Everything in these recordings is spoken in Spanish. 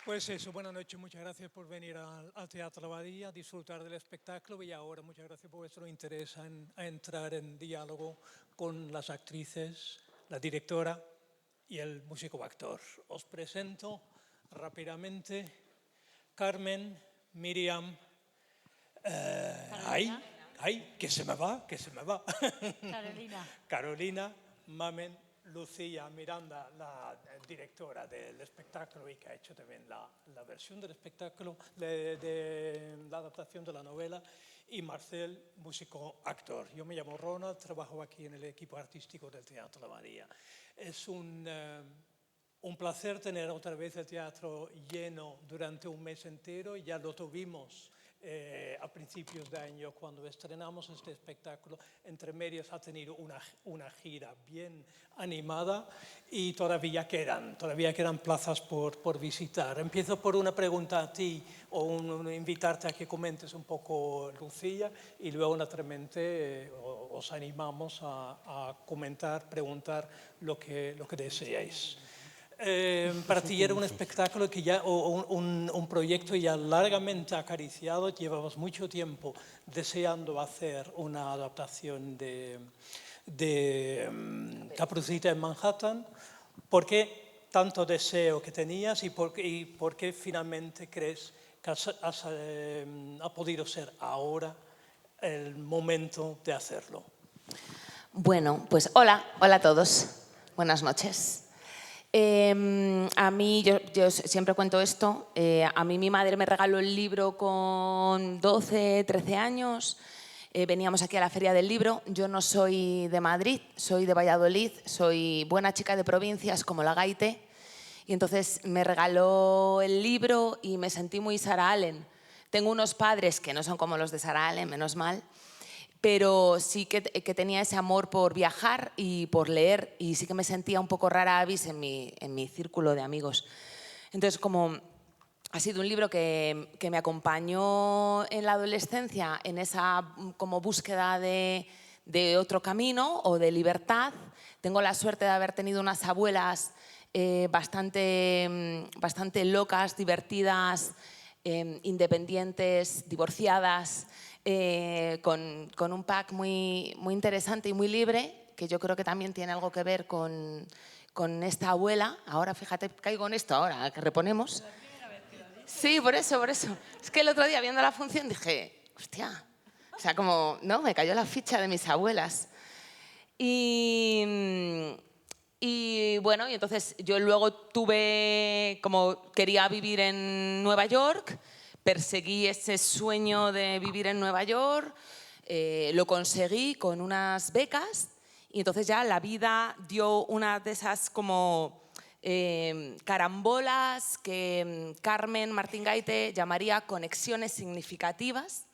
Pues eso, buenas noches, muchas gracias por venir al Teatro Abadía, disfrutar del espectáculo y ahora muchas gracias por vuestro interés a entrar en diálogo con las actrices, la directora y el músico actor. Os presento rápidamente Carmen, Miriam, Carolina. que se me va. Carolina. Carolina, Mamen, Lucía, Miranda, la directora del espectáculo y que ha hecho también la versión del espectáculo, de la adaptación de la novela, y Marcel, músico actor. Yo me llamo Ronald, trabajo aquí en el equipo artístico del Teatro La María. Es un placer tener otra vez el teatro lleno durante un mes entero. Ya lo tuvimos a principios de año cuando estrenamos este espectáculo. Entre medias ha tenido una gira bien animada y todavía quedan plazas por visitar. Empiezo por una pregunta a ti o invitarte a que comentes un poco, Lucía, y luego naturalmente os animamos a comentar, preguntar lo que deseáis. Para ti era un espectáculo que ya, o un proyecto ya largamente acariciado. Llevabas mucho tiempo deseando hacer una adaptación de Caperucita en Manhattan. ¿Por qué tanto deseo que tenías y por qué finalmente crees que ha podido ser ahora el momento de hacerlo? Bueno, pues hola a todos. Buenas noches. A mí, yo siempre cuento esto, a mí mi madre me regaló el libro con 12, 13 años, veníamos aquí a la Feria del Libro. Yo no soy de Madrid, soy de Valladolid, soy buena chica de provincias como la Gaite, y entonces me regaló el libro y me sentí muy Sarah Allen. Tengo unos padres que no son como los de Sarah Allen, menos mal, pero sí que tenía ese amor por viajar y por leer, y sí que me sentía un poco rara avis en mi círculo de amigos. Entonces, como ha sido un libro que me acompañó en la adolescencia, en esa como búsqueda de otro camino o de libertad. Tengo la suerte de haber tenido unas abuelas bastante locas, divertidas, independientes, divorciadas, con un pack muy interesante y muy libre, que yo creo que también tiene algo que ver con esta abuela. Ahora, fíjate, caigo en esto ahora, que reponemos. Sí, por eso. Es que el otro día viendo la función dije, hostia, o sea, como, ¿no? Me cayó la ficha de mis abuelas. Y bueno, y entonces yo luego quería vivir en Nueva York, perseguí ese sueño de vivir en Nueva York, lo conseguí con unas becas, y entonces ya la vida dio una de esas como carambolas que Carmen Martín Gaite llamaría conexiones significativas,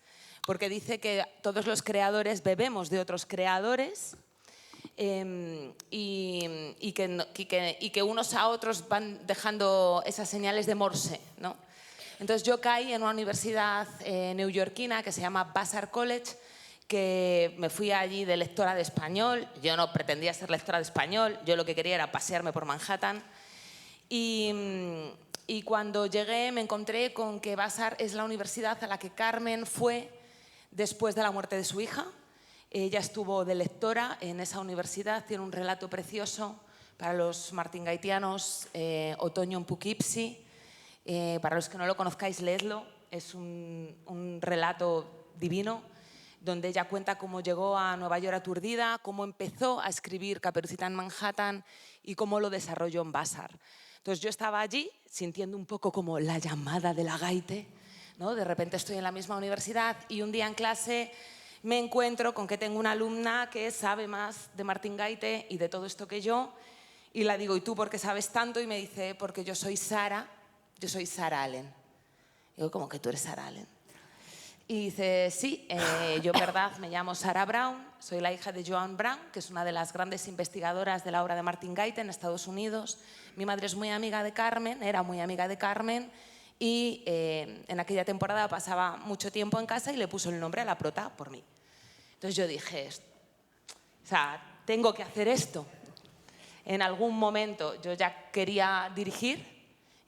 porque dice que todos los creadores bebemos de otros creadores. Y que unos a otros van dejando esas señales de Morse, ¿no? Entonces yo caí en una universidad neoyorquina que se llama Vassar College, que me fui allí de lectora de español. Yo no pretendía ser lectora de español, yo lo que quería era pasearme por Manhattan. Y cuando llegué me encontré con que Vassar es la universidad a la que Carmen fue después de la muerte de su hija. Ella estuvo de lectora en esa universidad, tiene un relato precioso para los martingaitianos, Otoño en Poughkeepsie. Para los que no lo conozcáis, leedlo, es un relato divino, donde ella cuenta cómo llegó a Nueva York aturdida, cómo empezó a escribir Caperucita en Manhattan y cómo lo desarrolló en Vassar. Entonces yo estaba allí sintiendo un poco como la llamada de la Gaite, ¿no? De repente estoy en la misma universidad y un día en clase me encuentro con que tengo una alumna que sabe más de Martín Gaite y de todo esto que yo, y la digo, ¿y tú por qué sabes tanto? Y me dice, porque yo soy Sarah Allen. Digo, ¿cómo que tú eres Sarah Allen? Y dice, sí, yo en verdad me llamo Sarah Brown, soy la hija de Joan Brown, que es una de las grandes investigadoras de la obra de Martín Gaite en Estados Unidos. Mi madre es muy amiga de Carmen, era muy amiga de Carmen, y en aquella temporada pasaba mucho tiempo en casa y le puso el nombre a la prota por mí. Entonces yo dije, o sea, tengo que hacer esto. En algún momento yo ya quería dirigir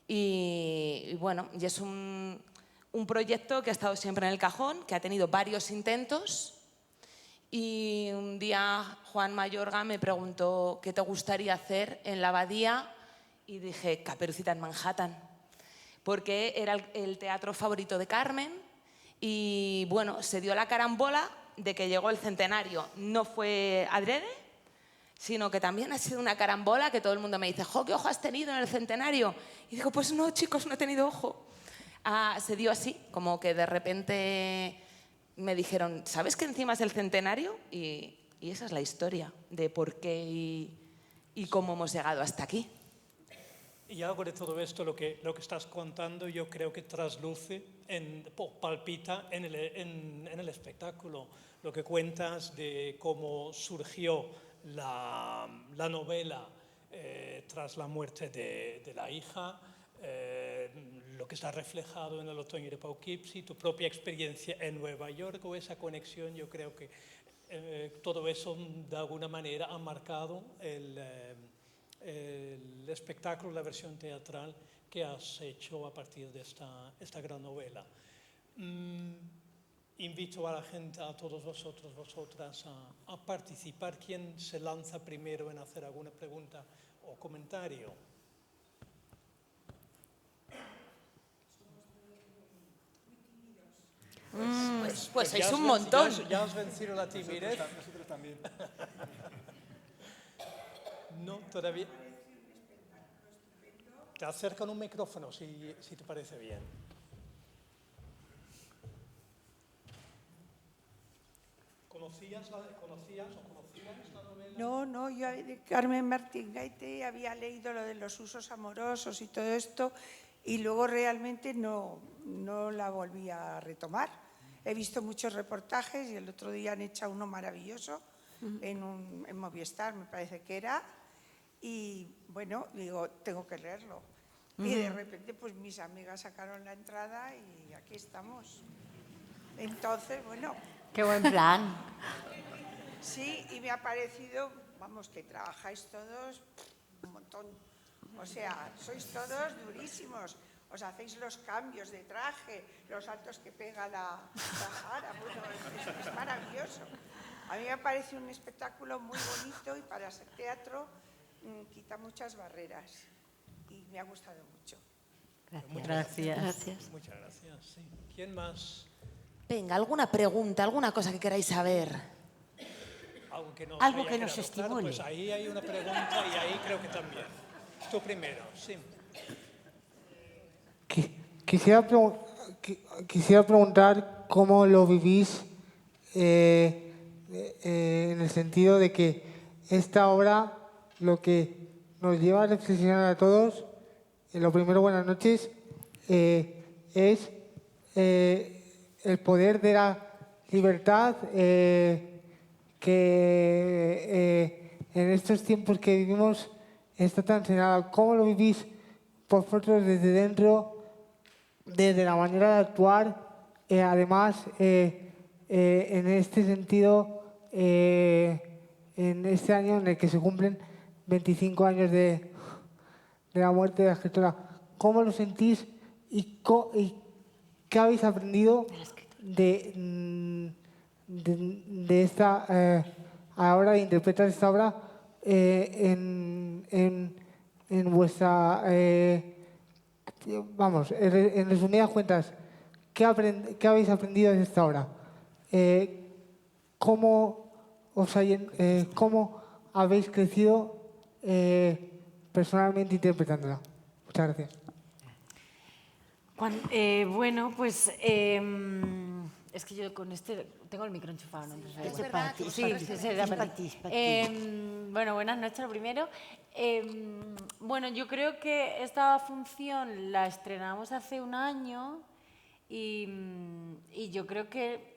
Y bueno, y es un proyecto que ha estado siempre en el cajón, que ha tenido varios intentos. Y un día Juan Mayorga me preguntó qué te gustaría hacer en la abadía y dije Caperucita en Manhattan, porque era el teatro favorito de Carmen y bueno, se dio la carambola de que llegó el centenario. No fue adrede, sino que también ha sido una carambola que todo el mundo me dice, ¡jo, qué ojo has tenido en el centenario! Y digo, pues no, chicos, no he tenido ojo. Se dio así, como que de repente me dijeron, ¿sabes que encima es el centenario? Y esa es la historia de por qué y cómo hemos llegado hasta aquí. Y algo de todo esto, lo que estás contando, yo creo que trasluce, palpita en el espectáculo. Lo que cuentas de cómo surgió la novela tras la muerte de la hija, lo que está reflejado en El otoño de Poughkeepsie, tu propia experiencia en Nueva York, o esa conexión, yo creo que todo eso de alguna manera ha marcado el espectáculo, la versión teatral que has hecho a partir de esta gran novela. Invito a la gente, a todos vosotros, vosotras, a participar. ¿Quién se lanza primero en hacer alguna pregunta o comentario? Pues sois un montón. Ya has vencido la timidez. Nosotros también. No, todavía. Te acercan un micrófono, si te parece bien. ¿Conocías la novela? No, yo de Carmen Martín Gaite había leído lo de los usos amorosos y todo esto y luego realmente no la volví a retomar. He visto muchos reportajes y el otro día han hecho uno maravilloso en Movistar, me parece que era, y bueno, digo, tengo que leerlo. Y de repente pues mis amigas sacaron la entrada y aquí estamos. Entonces, bueno... Qué buen plan. Sí, y me ha parecido, vamos, que trabajáis todos un montón. O sea, sois todos durísimos. Os hacéis los cambios de traje, los saltos que pega la Jara. Bueno, es maravilloso. A mí me parece un espectáculo muy bonito y para ser teatro quita muchas barreras. Y me ha gustado mucho. Gracias. Muchas gracias. Sí. ¿Quién más? Venga, alguna pregunta, alguna cosa que queráis saber. Algo que nos estimule. Pues ahí hay una pregunta y ahí creo que también. Tú primero, sí. Quisiera preguntar cómo lo vivís en el sentido de que esta obra lo que nos lleva a reflexionar a todos, lo primero, buenas noches, es el poder de la libertad que en estos tiempos que vivimos está tan señalado. ¿Cómo lo vivís vosotros desde dentro, desde la manera de actuar? Además, en este sentido, en este año en el que se cumplen 25 años de la muerte de la escritora, ¿cómo lo sentís y qué habéis aprendido de esta, a la hora de interpretar esta obra en vuestra, vamos, en resumidas cuentas, ¿qué habéis aprendido de esta obra? ¿Cómo habéis crecido personalmente interpretándola? Muchas gracias. Bueno, pues es que yo con este tengo el micro enchufado, ¿no? Entonces, Es verdad, sí, es para ti. Bueno, buenas noches, lo primero. Bueno, yo creo que esta función la estrenamos hace un año y yo creo que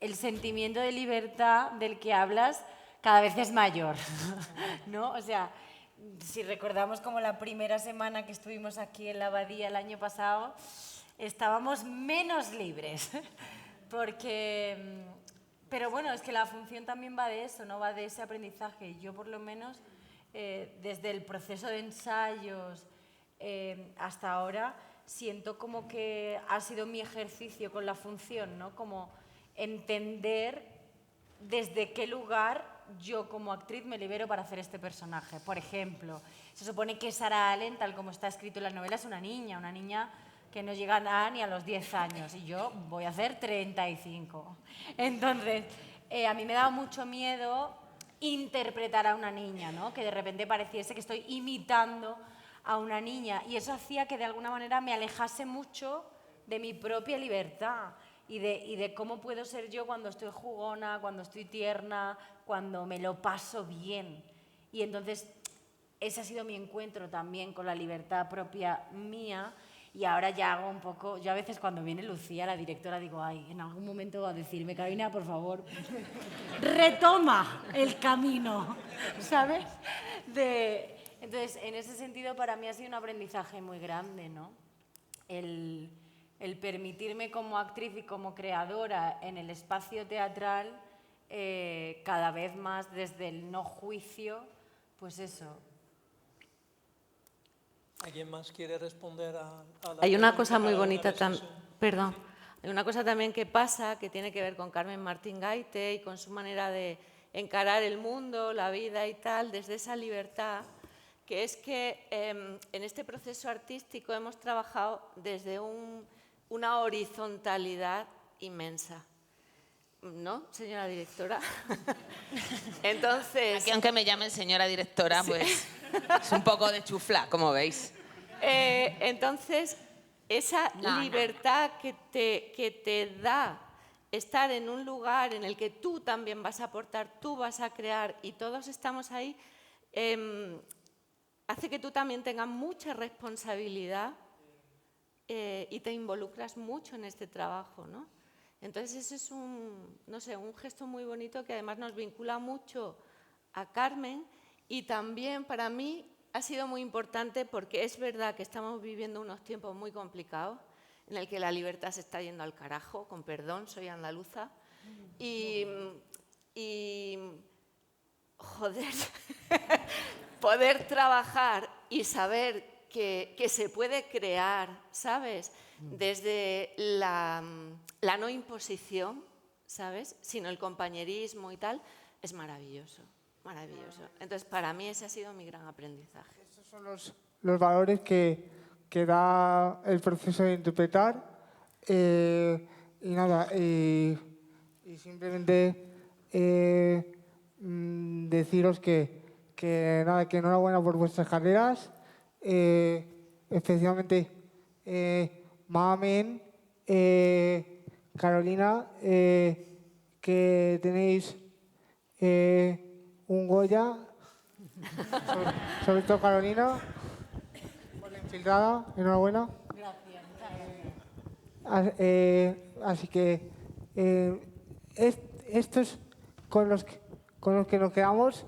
el sentimiento de libertad del que hablas cada vez es mayor, ¿no? O sea, si recordamos como la primera semana que estuvimos aquí en la abadía el año pasado, estábamos menos libres, porque... Pero bueno, es que la función también va de eso, ¿no? Va de ese aprendizaje. Yo, por lo menos, desde el proceso de ensayos hasta ahora, siento como que ha sido mi ejercicio con la función, ¿no? Como entender desde qué lugar yo como actriz me libero para hacer este personaje. Por ejemplo, se supone que Sarah Allen, tal como está escrito en la novela, es una niña que no llega ni a los 10 años y yo voy a hacer 35. Entonces, a mí me daba mucho miedo interpretar a una niña, ¿no? Que de repente pareciese que estoy imitando a una niña y eso hacía que de alguna manera me alejase mucho de mi propia libertad y de cómo puedo ser yo cuando estoy jugona, cuando estoy tierna, cuando me lo paso bien. Y entonces ese ha sido mi encuentro también con la libertad propia mía y ahora ya hago un poco, yo a veces cuando viene Lucía, la directora, digo, ay, en algún momento va a decirme, Carolina, por favor, retoma el camino, ¿sabes? Entonces, en ese sentido, para mí ha sido un aprendizaje muy grande, ¿no? El permitirme como actriz y como creadora en el espacio teatral, cada vez más desde el no juicio, pues eso. ¿Alguien más quiere responder a la Hay una pregunta cosa muy para bonita una también, versión? perdón, hay una cosa también que pasa que tiene que ver con Carmen Martín Gaite y con su manera de encarar el mundo, la vida y tal, desde esa libertad, que es que en este proceso artístico hemos trabajado desde una horizontalidad inmensa. ¿No, señora directora? Entonces... Aquí, aunque me llamen señora directora, pues es un poco de chufla, como veis. Entonces, esa libertad que te da estar en un lugar en el que tú también vas a aportar, tú vas a crear y todos estamos ahí, hace que tú también tengas mucha responsabilidad y te involucras mucho en este trabajo, ¿no? Entonces, ese es un gesto muy bonito que además nos vincula mucho a Carmen y también para mí ha sido muy importante porque es verdad que estamos viviendo unos tiempos muy complicados en el que la libertad se está yendo al carajo, con perdón, soy andaluza, y joder, poder trabajar y saber que se puede crear, ¿sabes? Desde la no imposición, ¿sabes? Sino el compañerismo y tal, es maravilloso, maravilloso. Entonces, para mí ese ha sido mi gran aprendizaje. Estos son los valores que da el proceso de interpretar. Y nada, y simplemente deciros que nada, que enhorabuena por vuestras carreras, especialmente Mamen, Carolina, que tenéis un Goya, sobre todo Carolina, por la infiltrada, enhorabuena. Así que estos con los que nos quedamos,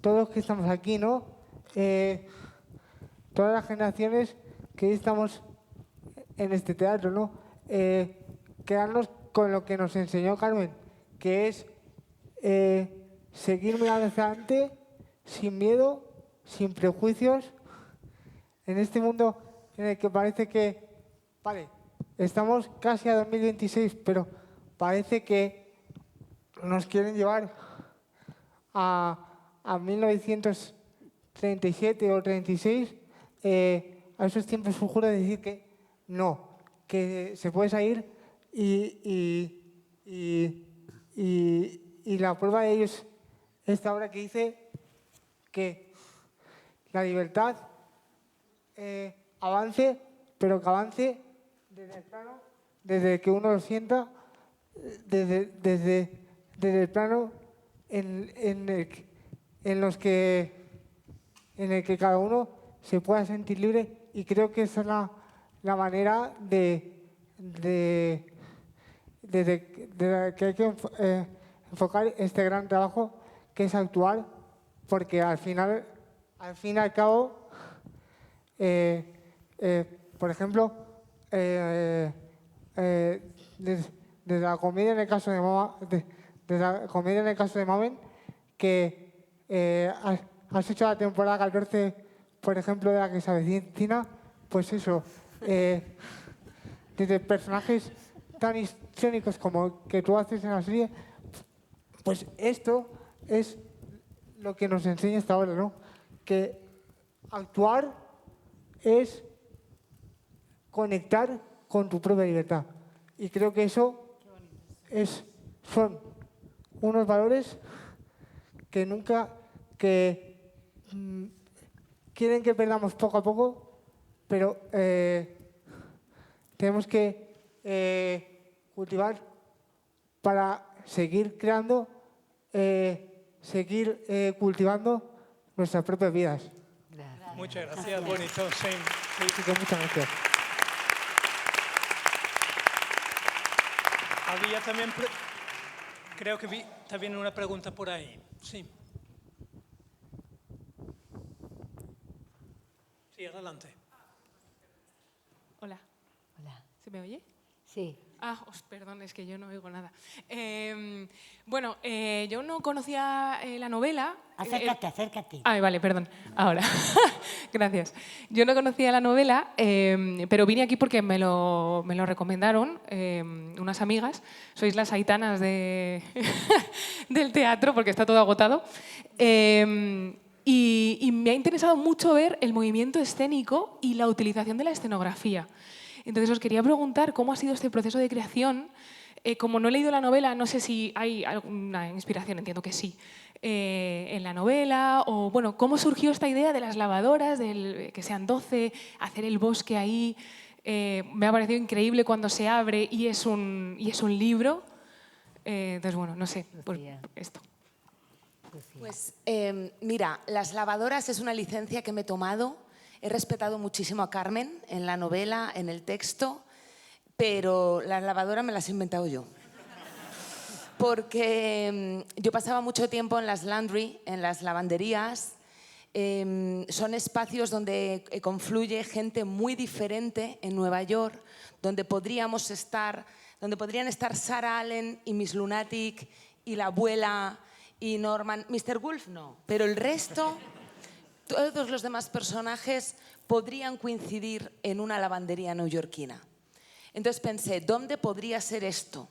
todos los que estamos aquí, ¿no? Todas las generaciones que hoy estamos en este teatro, ¿no? Quedarnos con lo que nos enseñó Carmen, que es seguir mirando hacia adelante, sin miedo, sin prejuicios, en este mundo en el que parece que, vale, estamos casi a 2026, pero parece que nos quieren llevar a 1937 o 36, a esos tiempos os juro decir que no, que se puede salir y la prueba de ello es esta obra que dice que la libertad avance, pero que avance desde el plano, desde que uno lo sienta, desde el plano en el que cada uno se pueda sentir libre, y creo que esa es la manera de que hay que enfocar este gran trabajo, que es actuar, porque al fin y al cabo, por ejemplo, desde la comedia en el caso de Mamen, que has hecho la temporada 14, por ejemplo, de la que se avecina, pues eso, desde personajes tan histriónicos como que tú haces en la serie, pues esto es lo que nos enseña esta obra, ¿no? Que actuar es conectar con tu propia libertad. Y creo que eso son unos valores que nunca, quieren que perdamos poco a poco, pero tenemos que cultivar para seguir creando, seguir cultivando nuestras propias vidas. Muchas gracias, bonito, Shane. Sí. Así que muchas gracias. Había también, creo que vi también una pregunta por ahí. Sí. Sí, adelante. Hola, Hola. ¿se me oye? Sí. Perdón, es que yo no oigo nada. Bueno, yo no conocía la novela. Acércate. Vale, perdón. Ahora. Gracias. Yo no conocía la novela, pero vine aquí porque me lo recomendaron unas amigas. Sois las Aitanas del teatro, porque está todo agotado. Y me ha interesado mucho ver el movimiento escénico y la utilización de la escenografía. Entonces os quería preguntar cómo ha sido este proceso de creación. Como no he leído la novela, no sé si hay alguna inspiración, entiendo que sí, en la novela, o bueno, cómo surgió esta idea de las lavadoras, que sean 12, hacer el bosque ahí. Me ha parecido increíble cuando se abre y es un libro. Entonces, bueno, no sé, por esto. Pues mira, las lavadoras es una licencia que me he tomado. He respetado muchísimo a Carmen en la novela, en el texto, pero las lavadoras me las he inventado yo. Porque yo pasaba mucho tiempo en las laundry, en las lavanderías. Son espacios donde confluye gente muy diferente en Nueva York, donde podrían estar Sarah Allen y Miss Lunatic y la abuela y Norman. Mr. Wolf no, pero el resto... Todos los demás personajes podrían coincidir en una lavandería neoyorquina. Entonces pensé, ¿dónde podría ser esto?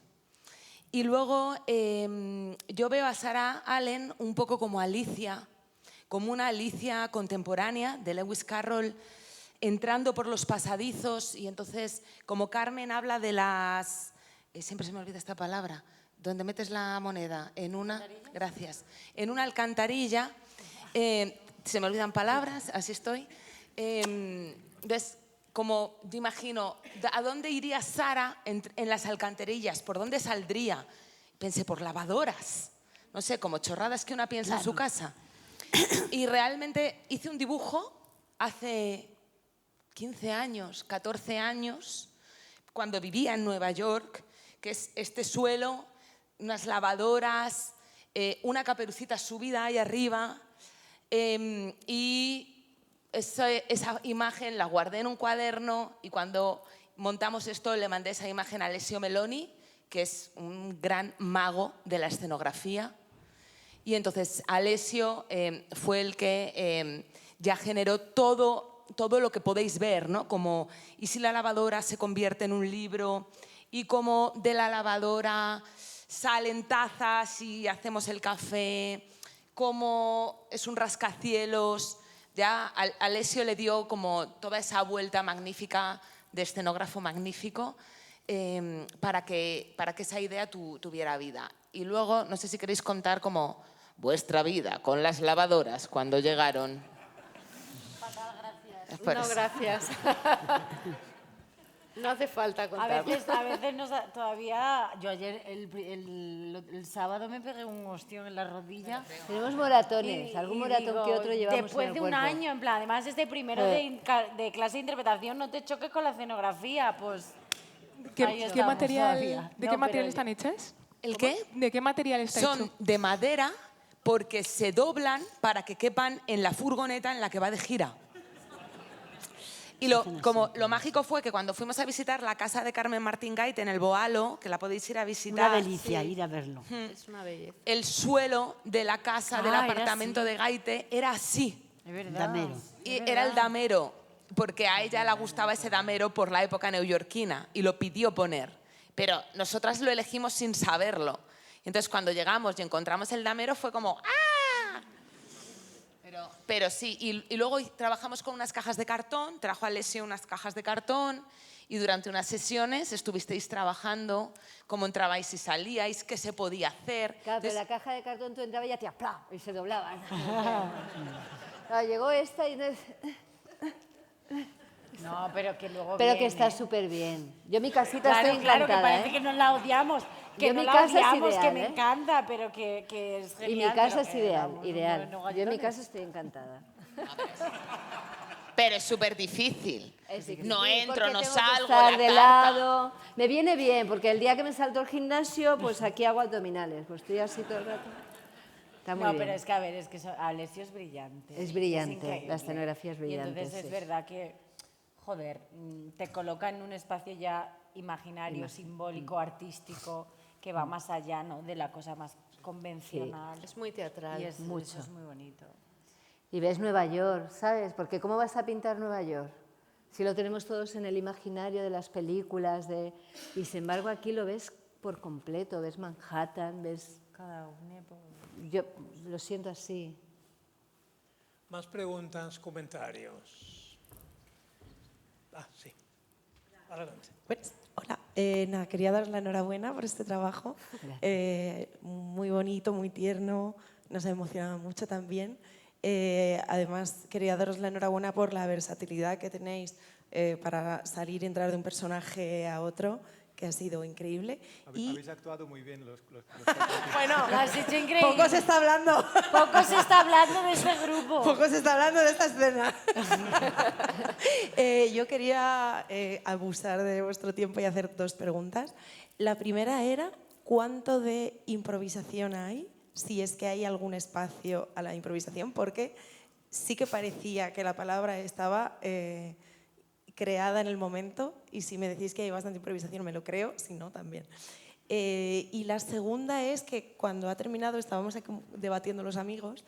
Y luego yo veo a Sarah Allen un poco como Alicia, como una Alicia contemporánea de Lewis Carroll, entrando por los pasadizos. Y entonces, como Carmen habla de las... siempre se me olvida esta palabra. ¿Dónde metes la moneda? En una... Gracias. En una alcantarilla... se me olvidan palabras, así estoy. Entonces, como yo imagino, ¿a dónde iría Sara en las alcantarillas? ¿Por dónde saldría? Pensé, por lavadoras. No sé, como chorradas que una piensa en su casa. Y realmente hice un dibujo hace 15 años, 14 años, cuando vivía en Nueva York, que es este suelo, unas lavadoras, una caperucita subida ahí arriba. Y esa imagen la guardé en un cuaderno y cuando montamos esto le mandé esa imagen a Alessio Meloni, que es un gran mago de la escenografía. Y entonces Alessio fue el que ya generó todo lo que podéis ver, ¿no? Como, y si la lavadora se convierte en un libro, y como de la lavadora salen tazas y hacemos el café, como es un rascacielos. Ya Alessio le dio como toda esa vuelta magnífica de escenógrafo magnífico para que esa idea tuviera vida. Y luego, no sé si queréis contar como vuestra vida con las lavadoras cuando llegaron. Fatal, gracias. No, gracias. No hace falta contarlo. A veces todavía... Yo ayer, el sábado, me pegué un ostión en la rodilla. Tenemos moratones, algún moratón digo, que otro llevamos después en el de un cuerpo. año, en plan, además este primero de clase de interpretación, no te choques con la escenografía, pues... ¿De qué material están hechas? ¿El qué? ¿De qué material está hecho? Son de madera porque se doblan para que quepan en la furgoneta en la que va de gira. Y lo mágico fue que cuando fuimos a visitar la casa de Carmen Martín Gaite en el Boalo, que la podéis ir a visitar. Una delicia ir a verlo. Es una belleza. El suelo de la casa, del apartamento de Gaite, era así. Es verdad. Y era el damero. porque a ella le gustaba ese damero por la época neoyorquina y lo pidió poner. Pero nosotras lo elegimos sin saberlo. Entonces, cuando llegamos y encontramos el damero, fue como ¡ah! Pero sí, y luego trabajamos con unas cajas de cartón, trajo Alessio unas cajas de cartón y durante unas sesiones estuvisteis trabajando cómo entrabais y salíais, qué se podía hacer. Claro, pero Entonces, la caja de cartón tú entrabas y hacías ¡plá! Y se doblaban. Claro, llegó esta y entonces... No, pero que luego Pero que viene. está súper bien. Yo mi casita Claro, estoy claro, encantada, que parece ¿eh? que nos la odiamos. Que Yo no mi la casa es odiamos, que ideal, me ¿eh? encanta, pero que es Y genial. mi casa pero es que, ideal, vamos, ideal. no Yo en mi gallones. casa estoy encantada. Pero es súper difícil. Es difícil, No entro, porque no tengo que salgo, estar la de tarta. lado. Me viene bien, porque el día que me salto al gimnasio, pues aquí hago abdominales. Pues estoy así todo el rato. Está muy No, bien. pero es que, a ver, es que Alessio es brillante. Es brillante, increíble. la escenografía es brillante, Y entonces sí. es verdad que, joder, te coloca en un espacio ya imaginario, simbólico, artístico, que va más allá, ¿no?, de la cosa más convencional. Es muy teatral, Y eso mucho. es muy bonito. Y ves Nueva York, ¿sabes? Porque ¿cómo vas a pintar Nueva York? Si lo tenemos todos en el imaginario de las películas, y sin embargo aquí lo ves por completo, ves Manhattan, ves... Cada uno Yo lo siento así. Más preguntas, comentarios. Ah, sí. Adelante. Pues, hola, nada, quería daros la enhorabuena por este trabajo. Muy bonito, muy tierno, nos ha emocionado mucho también. Además, quería daros la enhorabuena por la versatilidad que tenéis para salir y entrar de un personaje a otro, que ha sido increíble. Habéis actuado muy bien los Bueno, Lo has hecho increíble. poco se está hablando. Poco se está hablando de este grupo. Poco se está hablando de esta escena. Yo quería abusar de vuestro tiempo y hacer dos preguntas. La primera era, ¿cuánto de improvisación hay? Si es que hay algún espacio a la improvisación, porque sí que parecía que la palabra estaba creada en el momento, y si me decís que hay bastante improvisación me lo creo, si no, también. Y la segunda es que cuando ha terminado estábamos aquí debatiendo los amigos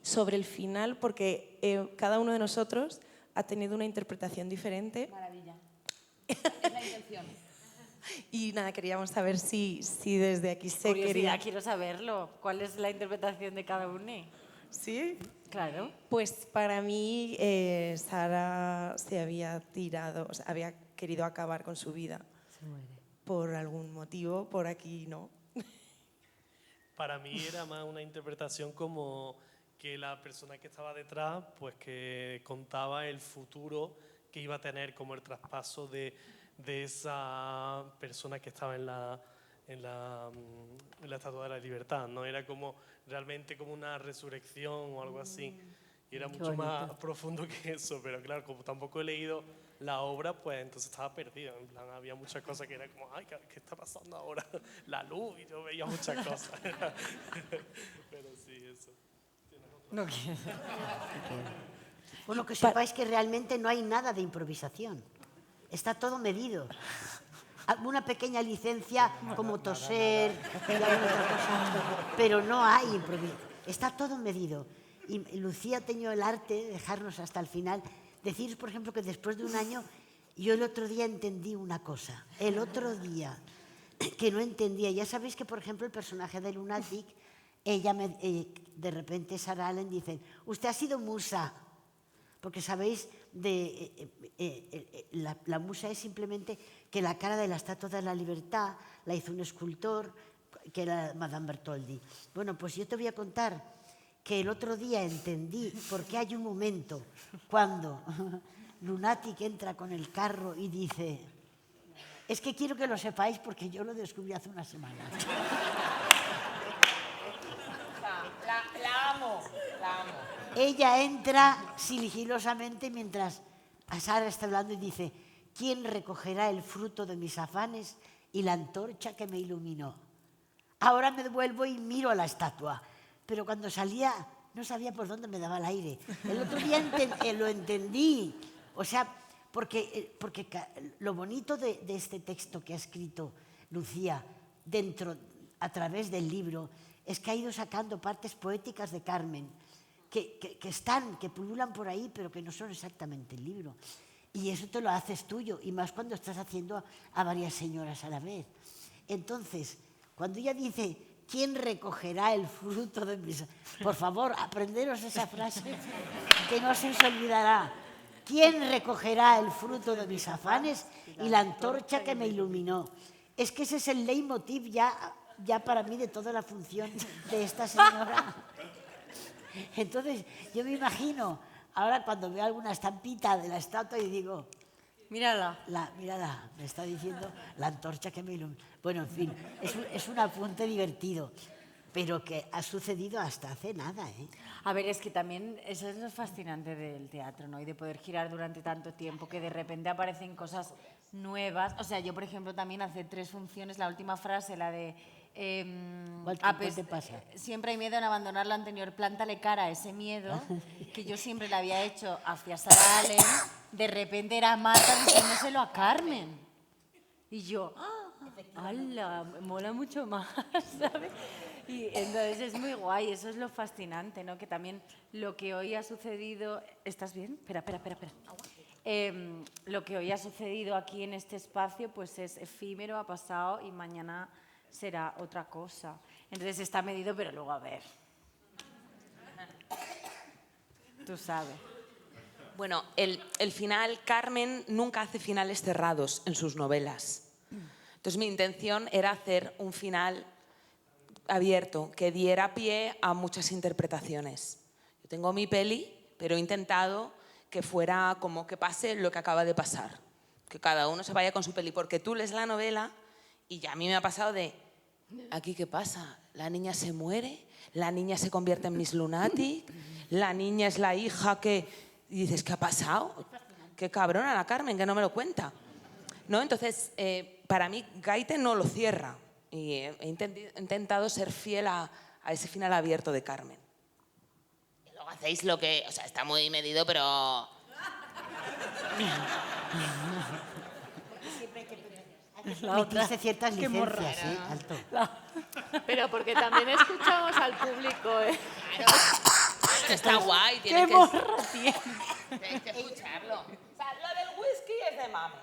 sobre el final, porque cada uno de nosotros ha tenido una interpretación diferente. Maravilla. es la intención. Y nada, queríamos saber si desde aquí se Curiosidad, quería... quiero saberlo. ¿Cuál es la interpretación de cada uno? ¿Sí? Claro. Pues para mí Sara se había tirado, o sea, había querido acabar con su vida. Se muere. Por algún motivo, por aquí no. Para mí era más una interpretación como que la persona que estaba detrás, pues que contaba el futuro que iba a tener, como el traspaso de esa persona que estaba en la Estatua de la Libertad, ¿no? Era como realmente como una resurrección o algo así. Y era mucho más profundo que eso, pero claro, como tampoco he leído la obra, pues entonces estaba perdido. En plan, había muchas cosas que era como, ay, ¿qué está pasando ahora? La luz, y yo veía muchas cosas. Pero sí, eso. No quiero. Bueno, que sepáis que realmente no hay nada de improvisación. Está todo medido. Alguna pequeña licencia como toser y alguna otra cosa, pero no hay improvisación. Está todo medido. Y Lucía ha tenido el arte de dejarnos hasta el final. Deciros, por ejemplo, que después de un año, yo el otro día entendí una cosa. El otro día, que no entendía. Ya sabéis que, por ejemplo, el personaje de Lunatic, ella de repente Sarah Allen dice, usted ha sido musa. Porque sabéis, la musa es simplemente que la cara de la Estatua de la Libertad la hizo un escultor, que era Madame Bertoldi. Bueno, pues yo te voy a contar que el otro día entendí por qué hay un momento cuando Lunatic entra con el carro y dice, es que quiero que lo sepáis porque yo lo descubrí hace una semana. La amo, la amo. Ella entra sigilosamente mientras Sara está hablando y dice, ¿quién recogerá el fruto de mis afanes y la antorcha que me iluminó? Ahora me devuelvo y miro a la estatua, pero cuando salía no sabía por dónde me daba el aire. El otro día lo entendí, o sea, porque lo bonito de este texto que ha escrito Lucía a través del libro es que ha ido sacando partes poéticas de Carmen, que están, que pululan por ahí, pero que no son exactamente el libro. Y eso te lo haces tuyo, y más cuando estás haciendo a varias señoras a la vez. Entonces, cuando ella dice, ¿quién recogerá el fruto de mis...? Por favor, aprenderos esa frase que no se os olvidará. ¿Quién recogerá el fruto de mis afanes y la antorcha que me iluminó? Es que ese es el leitmotiv ya para mí de toda la función de esta señora. Entonces, yo me imagino, ahora cuando veo alguna estampita de la estatua y digo, Mírala. mírala, me está diciendo la antorcha que me ilumina. Bueno, en fin, es un apunte divertido, pero que ha sucedido hasta hace nada, ¿eh? A ver, es que también eso es lo fascinante del teatro, ¿no? Y de poder girar durante tanto tiempo, que de repente aparecen cosas nuevas. O sea, yo, por ejemplo, también hace 3 funciones, la última frase, la de... ¿Cuál te pasa? Siempre hay miedo en abandonar la anterior, plántale cara a ese miedo, que yo siempre le había hecho hacia Sara Allen, de repente era Marta diciéndoselo a Carmen. Y yo, ¡hala! Mola mucho más, ¿sabes? Y entonces es muy guay, eso es lo fascinante, ¿no? Que también lo que hoy ha sucedido... ¿Estás bien? Espera. Lo que hoy ha sucedido aquí en este espacio pues es efímero, ha pasado y mañana será otra cosa. Entonces está medido, pero luego a ver. Tú sabes. Bueno, el final, Carmen nunca hace finales cerrados en sus novelas. Entonces mi intención era hacer un final abierto, que diera pie a muchas interpretaciones. Yo tengo mi peli, pero he intentado que fuera como que pase lo que acaba de pasar. Que cada uno se vaya con su peli, porque tú lees la novela y ya a mí me ha pasado de, ¿aquí qué pasa? ¿La niña se muere? ¿La niña se convierte en Miss Lunatic? ¿La niña es la hija que...? Y dices, ¿qué ha pasado? Qué cabrona la Carmen, que no me lo cuenta. ¿No? Entonces, para mí, Gaite no lo cierra. Y he intentado ser fiel a ese final abierto de Carmen. Y luego hacéis lo que... O sea, está muy medido, pero... Metiste ciertas licencias, ¿eh? Alto. Pero porque también escuchamos al público, ¿eh? Pero está guay, ¡Qué tienes morra tiene! que escucharlo. O sea, lo del whisky es de mami.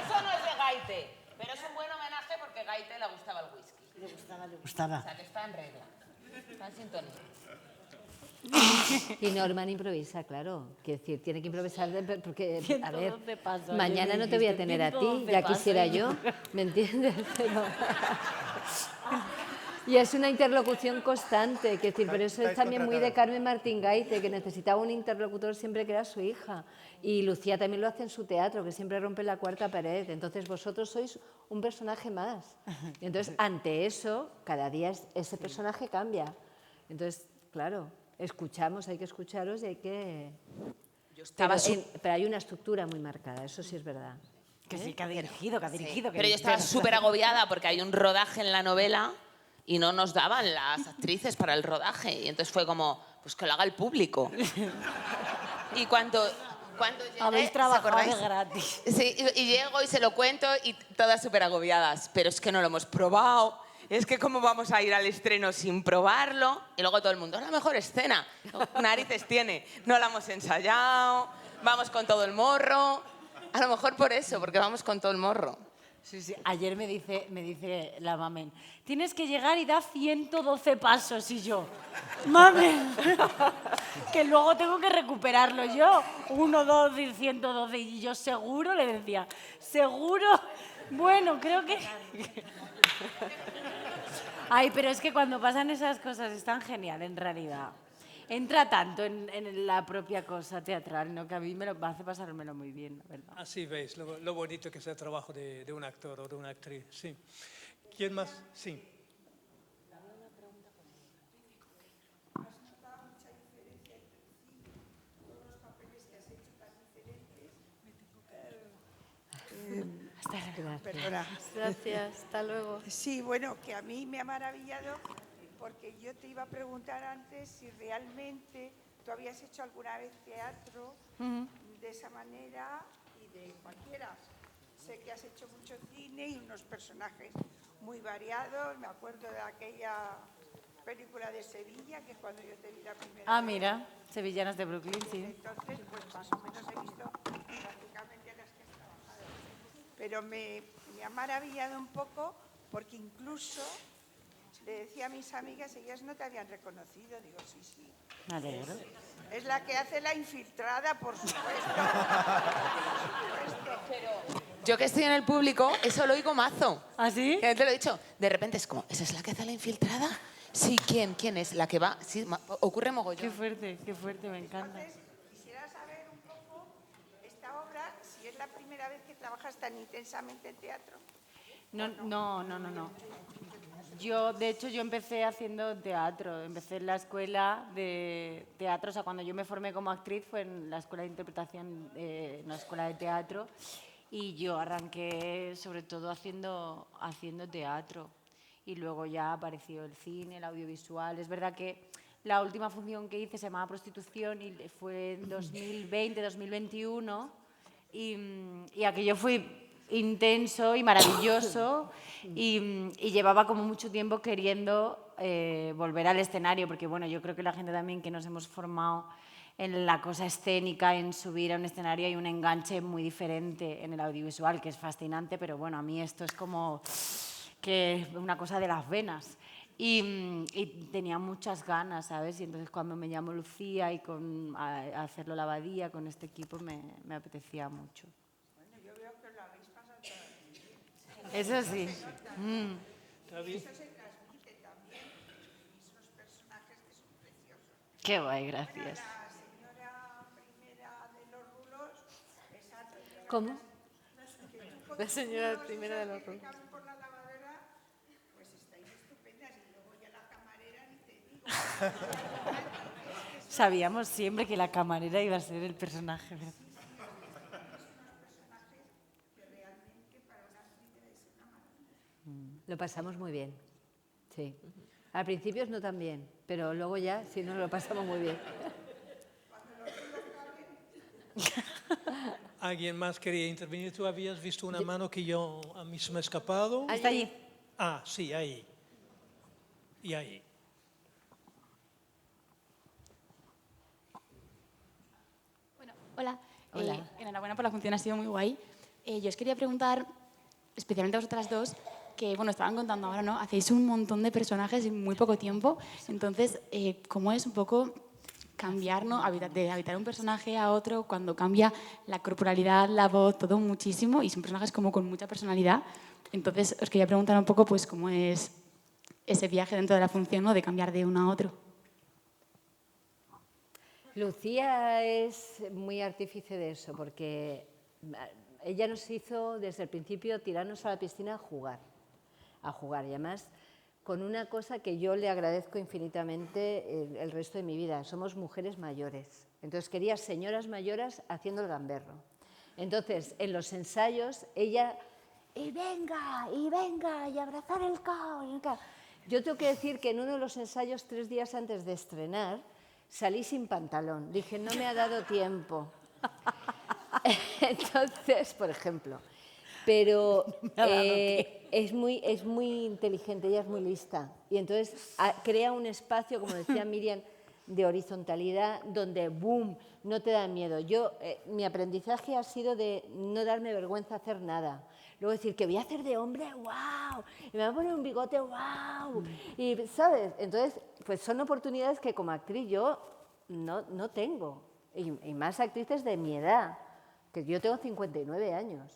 Eso no es de Gaite. Pero es un buen homenaje porque a Gaite le gustaba el whisky. Le gustaba. O sea, que está en regla. Está en sintonía. Y Norman improvisa, claro. Quiero decir, tiene que improvisar porque, a ver, 112 pasos, mañana yo no te voy a dijiste, tener a ti, 112 ya pasos. quisiera yo, ¿me entiendes? Pero... Y es una interlocución constante, que decir, pero eso es también muy de Carmen Martín Gaite, que necesitaba un interlocutor siempre que era su hija. Y Lucía también lo hace en su teatro, que siempre rompe la cuarta pared. Entonces vosotros sois un personaje más. Y entonces, ante eso, cada día ese personaje cambia. Entonces, claro, escuchamos, hay que escucharos y hay que... Pero hay una estructura muy marcada, eso sí es verdad. Que sí, que ha dirigido. Pero yo estaba súper agobiada porque hay un rodaje en la novela y no nos daban las actrices para el rodaje. Y entonces fue como, pues que lo haga el público. Y cuando llegué, Habéis trabajado ¿os de acordáis? gratis. Sí, y llego y se lo cuento y todas súper agobiadas. Pero es que no lo hemos probado. Es que cómo vamos a ir al estreno sin probarlo. Y luego todo el mundo, es la mejor escena. Narices tiene. No la hemos ensayado. Vamos con todo el morro. A lo mejor por eso, porque vamos con todo el morro. Sí. Ayer me dice la mamen, tienes que llegar y da 112 pasos. Y yo, mamen, que luego tengo que recuperarlo yo. 1, 2 y 112. Y yo, seguro, le decía, seguro. Bueno, creo que... Ay, pero es que cuando pasan esas cosas es tan genial, en realidad. Entra tanto en la propia cosa teatral, ¿no? Que a mí me hace pasármelo muy bien, la verdad. Así veis lo bonito que es el trabajo de un actor o de una actriz. Sí. ¿Quién más? Sí. Perdona. Gracias, hasta luego. Sí, bueno, que a mí me ha maravillado porque yo te iba a preguntar antes si realmente tú habías hecho alguna vez teatro de esa manera y de cualquiera. Sé que has hecho mucho cine y unos personajes muy variados. Me acuerdo de aquella película de Sevilla, que es cuando yo te vi la primera Ah, vez. mira, Sevillanas de Brooklyn, sí. Entonces, pues más o menos he visto prácticamente las que has trabajado. Pero me ha maravillado un poco porque incluso le decía a mis amigas, ellas no te habían reconocido. Digo, sí, sí. Me alegro. Es la que hace la infiltrada, por supuesto. Yo que estoy en el público, eso lo oigo mazo. ¿Ah, sí? Que te lo he dicho. De repente es como, ¿esa es la que hace la infiltrada? Sí, ¿quién? ¿Quién es? ¿La que va? Sí, ocurre mogollón. Qué fuerte, me encanta. Entonces, quisiera saber un poco esta obra, si es la primera vez que trabajas tan intensamente en teatro. No. De hecho, yo empecé haciendo teatro. Empecé en la escuela de teatro. O sea, cuando yo me formé como actriz fue en la escuela de interpretación, en la escuela de teatro. Y yo arranqué sobre todo haciendo teatro. Y luego ya apareció el cine, el audiovisual. Es verdad que la última función que hice se llamaba Prostitución y fue en 2020, 2021. Y aquello fue intenso y maravilloso y llevaba como mucho tiempo queriendo volver al escenario, porque bueno, yo creo que la gente también que nos hemos formado en la cosa escénica, en subir a un escenario, hay un enganche muy diferente en el audiovisual, que es fascinante, pero bueno, a mí esto es como que una cosa de las venas. Y tenía muchas ganas, ¿sabes? Y entonces cuando me llamo Lucía y a hacerlo la Abadía con este equipo me apetecía mucho. Bueno, yo veo que lo habéis pasado todo. Eso sí. Eso se transmite también, esos personajes que son preciosos. Qué guay, gracias. Bueno, la señora primera de los rulos, esa ¿Cómo? La señora primera de los rulos. por la lavadora, pues estáis estupendas y luego ya la camarera ni te digo. Sabíamos siempre que la camarera iba a ser el personaje, ¿verdad? Lo pasamos muy bien, sí. Al principio no tan bien, pero luego ya sí nos lo pasamos muy bien. ¿Alguien más quería intervenir? ¿Tú habías visto una mano que a mí se me ha escapado? Está allí. Ah, sí, ahí. Y ahí. Hola. Hola. Enhorabuena por la función, ha sido muy guay. Yo os quería preguntar, especialmente a vosotras dos, que bueno, estaban contando ahora, ¿no? Hacéis un montón de personajes en muy poco tiempo. Entonces, ¿cómo es un poco cambiar, ¿no? De habitar un personaje a otro cuando cambia la corporalidad, la voz, todo muchísimo? Y son personajes como con mucha personalidad. Entonces, os quería preguntar un poco, pues, cómo es ese viaje dentro de la función, ¿no? De cambiar de uno a otro. Lucía es muy artífice de eso, porque ella nos hizo desde el principio tirarnos a la piscina a jugar, y además con una cosa que yo le agradezco infinitamente el resto de mi vida, somos mujeres mayores, entonces quería señoras mayores haciendo el gamberro. Entonces en los ensayos ella, y venga, y abrazar el caos. Yo tengo que decir que en uno de los ensayos 3 días antes de estrenar, salí sin pantalón. Dije, no me ha dado tiempo. Entonces, por ejemplo. Pero es muy inteligente, ella es muy lista. Y entonces crea un espacio, como decía Miriam, de horizontalidad, donde, boom, no te da miedo. Mi aprendizaje ha sido de no darme vergüenza hacer nada. Luego decir, que voy a hacer de hombre, wow, y me voy a poner un bigote, wow. Y, ¿sabes? Entonces, pues son oportunidades que como actriz yo no tengo. Y más actrices de mi edad, que yo tengo 59 años.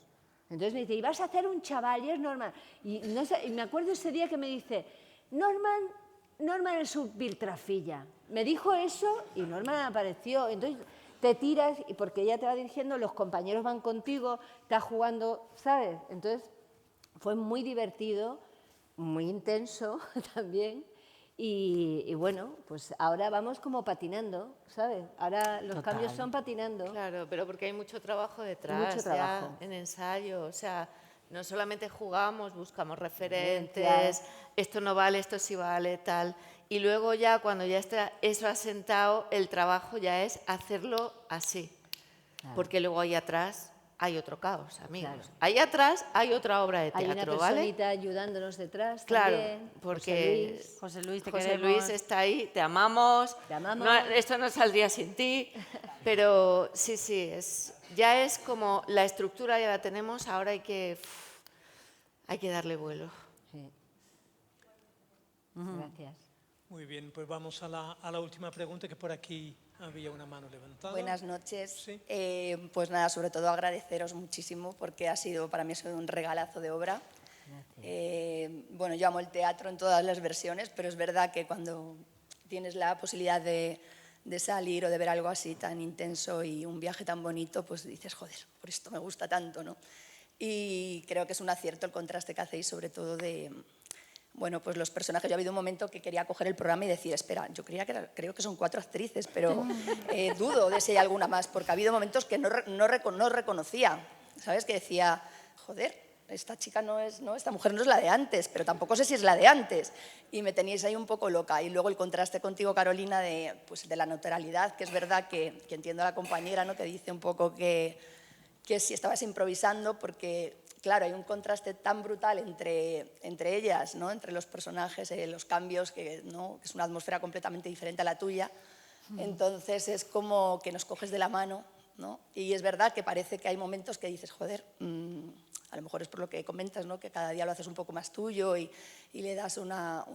Entonces me dice, y vas a hacer un chaval, y es Norman. Y me acuerdo ese día que me dice, Norman es un piltrafilla. Me dijo eso y Norman apareció. Entonces te tiras, y porque ella te va dirigiendo, los compañeros van contigo, estás jugando, ¿sabes? Entonces fue muy divertido, muy intenso también. Y bueno, pues ahora vamos como patinando, ¿sabes? Ahora los cambios son patinando. Claro, pero porque hay mucho trabajo detrás, Mucho trabajo. ya en ensayo, o sea, no solamente jugamos, buscamos referentes, esto no vale, esto sí vale, tal. Y luego ya cuando ya está eso asentado, el trabajo ya es hacerlo así. Claro. Porque luego ahí atrás hay otro caos, amigos. Claro. Ahí atrás hay otra obra de Hay una teatro, ¿vale? personita ayudándonos detrás Claro, también. porque José Luis, te José queremos. Luis está ahí, te amamos. Te amamos. No, esto no saldría sin ti, pero sí, ya es como la estructura ya la tenemos, ahora hay que darle vuelo. Sí. Gracias. Muy bien, pues vamos a la última pregunta, que por aquí había una mano levantada. Buenas noches. Sí. Pues nada, sobre todo agradeceros muchísimo porque para mí ha sido un regalazo de obra. Bueno, yo amo el teatro en todas las versiones, pero es verdad que cuando tienes la posibilidad de salir o de ver algo así tan intenso y un viaje tan bonito, pues dices, joder, por esto me gusta tanto, ¿no? Y creo que es un acierto el contraste que hacéis, sobre todo de... Bueno, pues los personajes. Yo ha habido un momento que quería coger el programa y decir, espera, yo creo que son 4 actrices, pero dudo de si hay alguna más, porque ha habido momentos que no reconocía, ¿sabes? Que decía, joder, esta chica no es, ¿no? Esta mujer no es la de antes, pero tampoco sé si es la de antes. Y me teníais ahí un poco loca. Y luego el contraste contigo, Carolina, de la naturalidad, que es verdad que entiendo a la compañera, ¿no? Que dice un poco que si estabas improvisando, porque... Claro, hay un contraste tan brutal entre ellas, ¿no? Entre los personajes, los cambios, ¿no? Que es una atmósfera completamente diferente a la tuya. Entonces es como que nos coges de la mano, ¿no? Y es verdad que parece que hay momentos que dices, joder, a lo mejor es por lo que comentas, ¿no? Que cada día lo haces un poco más tuyo y le das una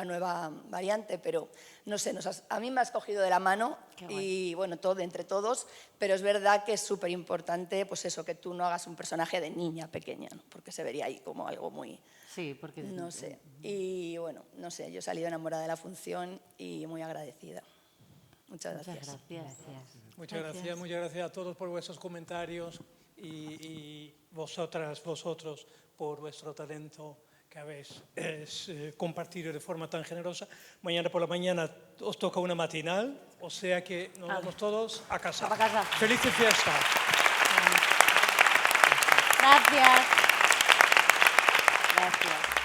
nueva variante, pero no sé, a mí me has cogido de la mano y bueno, entre todos, pero es verdad que es súper importante pues eso, que tú no hagas un personaje de niña pequeña, ¿no? Porque se vería ahí como algo muy... Sí, porque... No sé, y bueno, no sé, yo he salido enamorada de la función y muy agradecida. Muchas gracias. Muchas gracias a todos por vuestros comentarios y vosotros por vuestro talento que habéis compartido de forma tan generosa. Mañana por la mañana os toca una matinal, o sea que nos vamos todos a casa. A casa. ¡Felices fiestas! Gracias. Gracias.